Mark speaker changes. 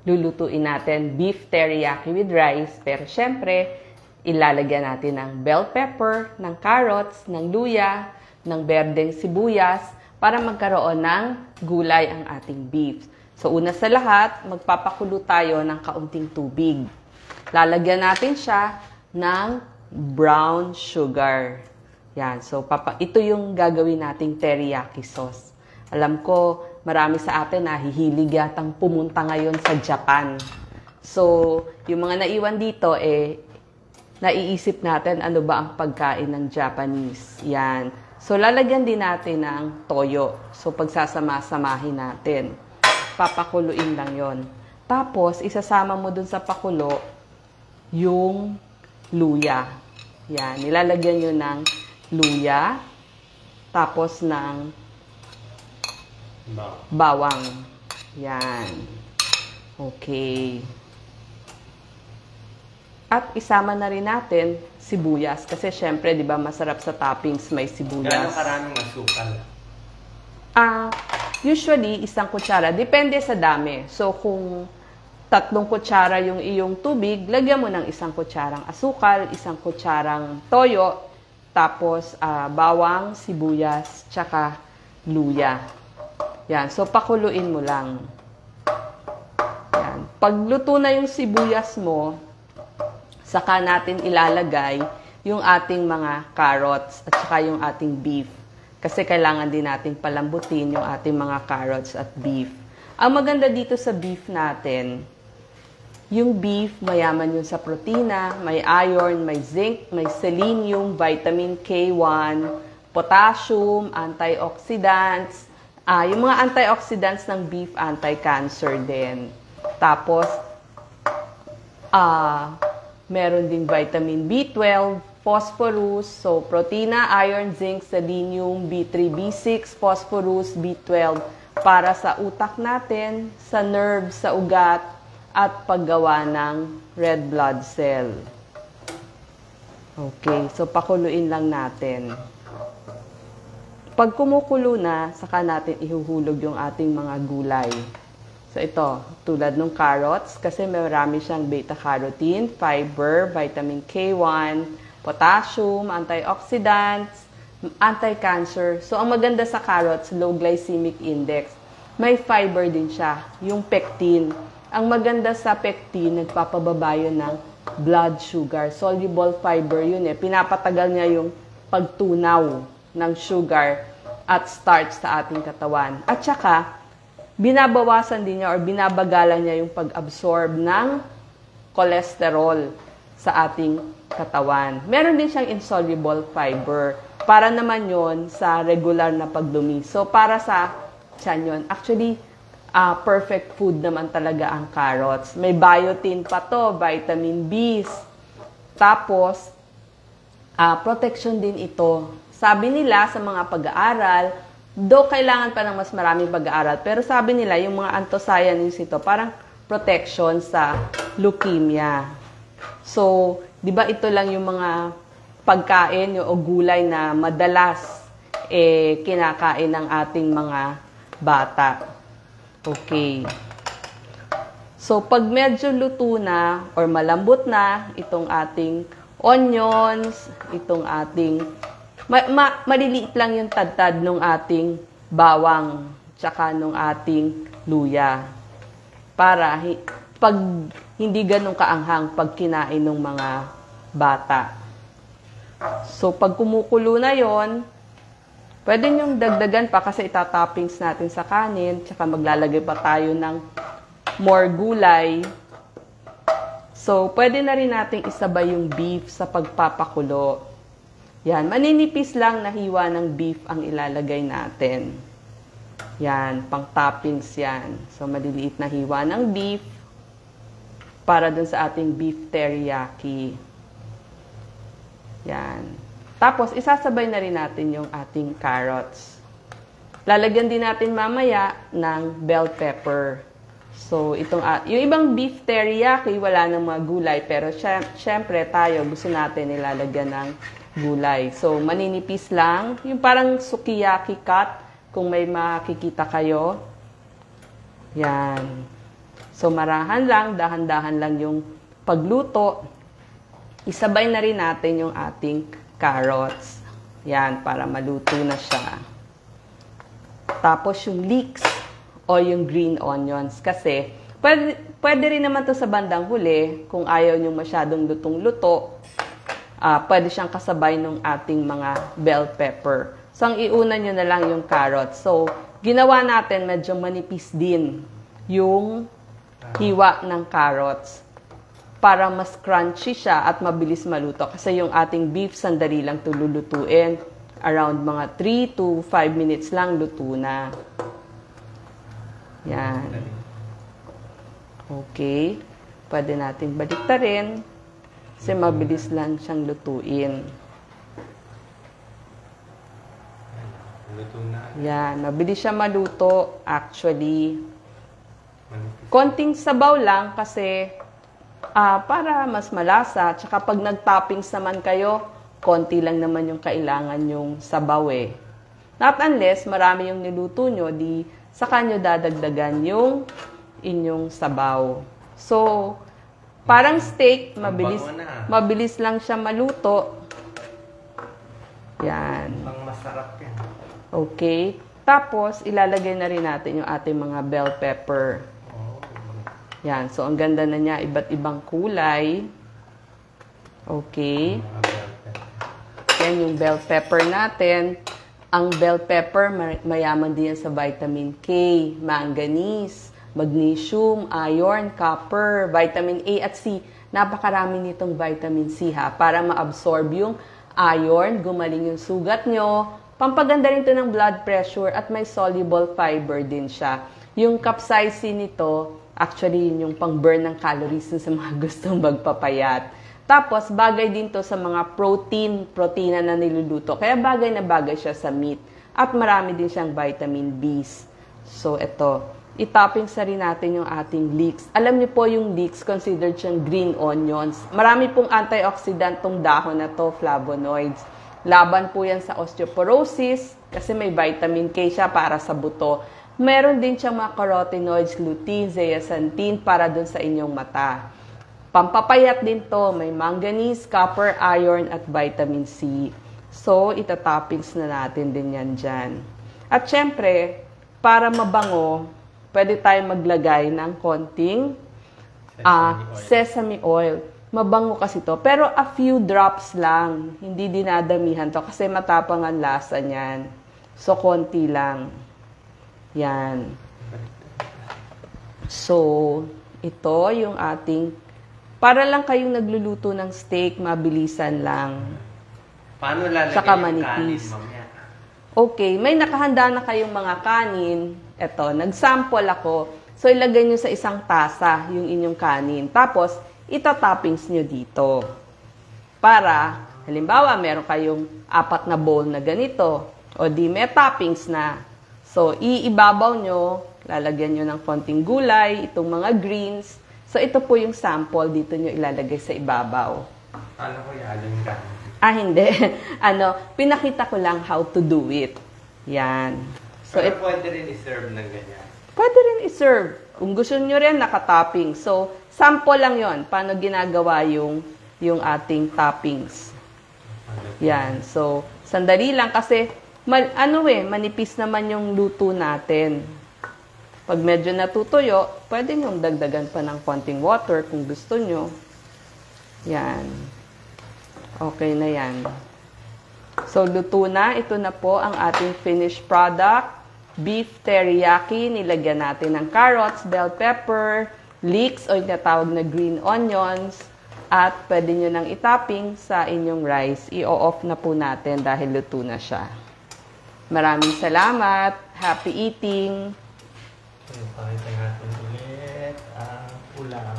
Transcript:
Speaker 1: lulutuin natin beef teriyaki with rice. Pero syempre, ilalagyan natin ng bell pepper, ng carrots, ng luya, ng berdeng sibuyas para magkaroon ng gulay ang ating beef. So una sa lahat, magpapakulo tayo ng kaunting tubig. Lalagyan natin siya ng brown sugar. Yan. So ito yung gagawin nating teriyaki sauce. Alam ko, marami sa atin na hihilig yatang pumunta ngayon sa Japan. So, yung mga naiwan dito, naiisip natin ano ba ang pagkain ng Japanese. Yan. So, lalagyan din natin ng toyo. So, pagsasama-samahin natin. Papakuluin lang yon. Tapos, isasama mo dun sa pakulo yung luya. Yan. Nilalagyan nyo ng luya. Tapos ng bawang. Yan. Okay. At isama na rin natin sibuyas. Kasi syempre, di ba, masarap sa toppings may sibuyas.
Speaker 2: Gano'ng karaming asukal?
Speaker 1: Usually, 1 kutsara. Depende sa dami. So, kung 3 kutsara yung iyong tubig, lagyan mo ng 1 kutsarang asukal, 1 kutsarang toyo, tapos bawang, sibuyas, tsaka luya. Yan. So, pakuluin mo lang. Yan. Pagluto na yung sibuyas mo, saka natin ilalagay yung ating mga carrots at saka yung ating beef. Kasi kailangan din nating palambutin yung ating mga carrots at beef. Ang maganda dito sa beef natin, yung beef, mayaman yun sa protina, may iron, may zinc, may selenium, vitamin K1, potassium, antioxidants. Yung mga antioxidants ng beef, anti-cancer din. Tapos, meron ding vitamin B12, phosphorus, so protina, iron, zinc, selenium, B3, B6, phosphorus, B12 para sa utak natin, sa nerves, sa ugat, at paggawa ng red blood cell. Okay, so pakuluin lang natin. Pag kumukulo na, saka natin ihuhulog yung ating mga gulay. So ito, tulad ng carrots, kasi marami siyang beta-carotene, fiber, vitamin K1, potassium, antioxidants, anti-cancer. So ang maganda sa carrots, low glycemic index. May fiber din siya, yung pectin. Ang maganda sa pectin, nagpapababa yun ng blood sugar. Soluble fiber yun Pinapatagal niya yung pagtunaw ng sugar at starch sa ating katawan. At saka, binabawasan din niya or binabagalan niya yung pag-absorb ng cholesterol sa ating katawan. Meron din siyang insoluble fiber. Para naman yon sa regular na pagdumi. So, para sa tiyan yun. Actually, perfect food naman talaga ang carrots. May biotin pa to, vitamin B. Tapos, protection din ito. Sabi nila sa mga pag-aaral, do kailangan pa ng mas maraming pag-aaral, pero sabi nila yung mga anthocyanins ito, parang protection sa leukemia. So, di ba ito lang yung mga pagkain o gulay na madalas kinakain ng ating mga bata. Okay. So, pag medyo luto na or malambot na itong ating onions, itong ating maliliit lang yung tad-tad ng ating bawang tsaka ng ating luya. Para pag hindi ganun kaanghang pag kinain ng mga bata. So, pag kumukulo na yon, pwede nyong dagdagan pa kasi itatoppings natin sa kanin tsaka maglalagay pa tayo ng more gulay. So, pwede na rin nating isabay yung beef sa pagpapakulo. Yan, maninipis lang na hiwa ng beef ang ilalagay natin. Yan, pang toppings yan. So, maliliit na hiwa ng beef para dun sa ating beef teriyaki. Yan. Tapos, isasabay na rin natin yung ating carrots. Lalagyan din natin mamaya ng bell pepper. So, yung ibang beef teriyaki, wala ng mga gulay. Pero, syempre, tayo, gusto natin ilalagyan ng gulay. So, maninipis lang. Yung parang sukiyaki cut, kung may makikita kayo. Yan. So, marahan lang, dahan-dahan lang yung pagluto. Isabay na rin natin yung ating carrots. Yan, para maluto na siya. Tapos yung leeks o yung green onions. Kasi, pwede rin naman to sa bandang huli, kung ayaw nyo masyadong lutong-luto, pwede siyang kasabay ng ating mga bell pepper. So, ang iuna nyo na lang yung carrots. So, ginawa natin medyo manipis din yung hiwa ng carrots para mas crunchy siya at mabilis maluto. Kasi yung ating beef, sandali lang lulutuin. Around mga 3 to 5 minutes lang luto na. Yan. Okay. Pwede natin baliktarin kasi mabilis lang siyang lutuin.
Speaker 2: Luto na.
Speaker 1: Yan. Mabilis siya maluto actually. Konting sabaw lang kasi para mas malasa. Tsaka pag nag-toppings naman kayo, konti lang naman yung kailangan yung sabaw eh. Not unless marami yung niluto nyo, di saka nyo dadagdagan yung inyong sabaw. So, parang steak, mabilis lang siya maluto. Yan.
Speaker 2: Ang masarap yan.
Speaker 1: Okay. Tapos, ilalagay na rin natin yung ating mga bell pepper. Yan. So, ang ganda na niya. Iba't ibang kulay. Okay. Yan yung bell pepper natin. Ang bell pepper, mayaman din yan sa vitamin K, manganese, magnesium, iron, copper, vitamin A at C. Napakarami nitong vitamin C ha, para ma-absorb yung iron, gumaling yung sugat nyo. Pampaganda rin ito ng blood pressure at may soluble fiber din siya. Yung capsaicin nito, actually yun yung pang-burn ng calories sa mga gustong magpapayat. Tapos, bagay din to sa mga protina na niluluto. Kaya bagay na bagay siya sa meat. At marami din siyang vitamin Bs. So, ito. I-toppings na rin natin yung ating leeks. Alam niyo po yung leeks, considered siyang green onions. Marami pong antioxidant tong dahon na to, flavonoids. Laban po yan sa osteoporosis kasi may vitamin K siya para sa buto. Meron din siyang mga carotenoids, lutein, zeaxanthin para dun sa inyong mata. Pampapayat din to, may manganese, copper, iron, at vitamin C. So, itatoppings na natin din yan dyan. At syempre, para mabango, pwede tayong maglagay ng konting sesame oil. Mabango kasi to. Pero a few drops lang. Hindi dinadamihan to kasi matapang ang lasa niyan. So, konti lang. Yan. So, ito yung ating para lang kayong nagluluto ng steak, mabilisan lang.
Speaker 2: Paano lalagyan
Speaker 1: Saka
Speaker 2: yung
Speaker 1: manipis.
Speaker 2: kanin, mamaya?
Speaker 1: Okay, may nakahanda na kayong mga kanin. Eto, nag-sample ako. So, ilagay nyo sa isang tasa yung inyong kanin. Tapos, itatoppings nyo dito. Para, halimbawa, meron kayong 4 na bowl na ganito. O di, may toppings na. So, iibabaw nyo, lalagyan nyo ng konting gulay, itong mga greens. So, ito po yung sample. Dito nyo ilalagay sa ibabaw.
Speaker 2: Paano ko yung kanin?
Speaker 1: Hindi. Pinakita ko lang how to do it. Yan. So,
Speaker 2: Pero pwede rin i-serve ng ganyan.
Speaker 1: pwede rin i-serve. Kung gusto nyo rin, nakatopping. So, sample lang yon paano ginagawa yung ating toppings. Yan. So, sandali lang kasi, manipis naman yung luto natin. Pag medyo natutuyo, pwede nyong dagdagan pa ng konting water kung gusto nyo. Yan. Okay na yan. So, luto na. Ito na po ang ating finished product. Beef teriyaki. Nilagyan natin ng carrots, bell pepper, leeks o yung tinatawag na green onions. At pwede nyo nang itopping sa inyong rice. I-off na po natin dahil luto na siya. Maraming salamat. Happy eating!
Speaker 2: Pakita natin ulit ang ulam.